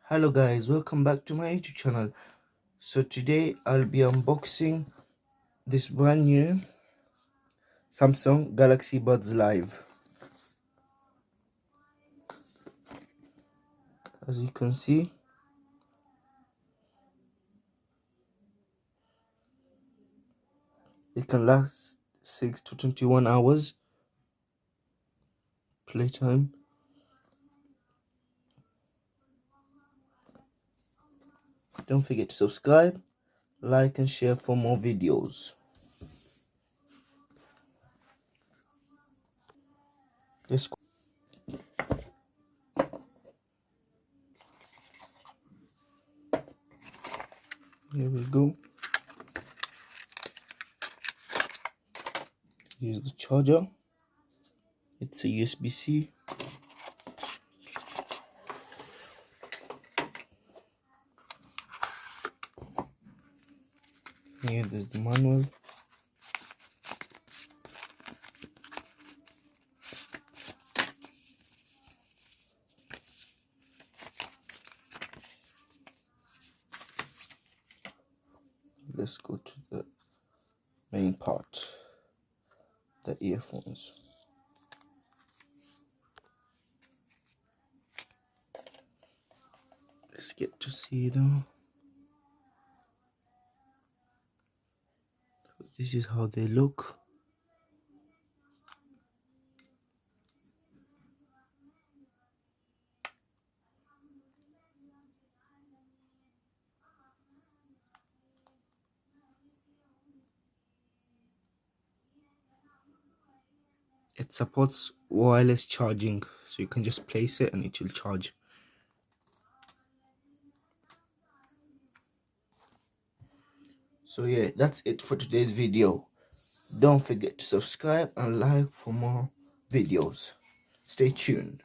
Hello guys, welcome back to my YouTube channel. So today I'll be unboxing this brand new Samsung Galaxy Buds Live. As you can see, it can last 6 to 21 hours playtime. Don't forget to subscribe, like and share for more videos. Let's go. Here we go. Here's the charger. It's a USB-C. Here there's the manual. Let's go to the main part, the earphones. Let's get to see them. This is how they look. It supports wireless charging, so you can just place it and it will charge. So yeah, that's it for today's video. Don't forget to subscribe and like for more videos. Stay tuned.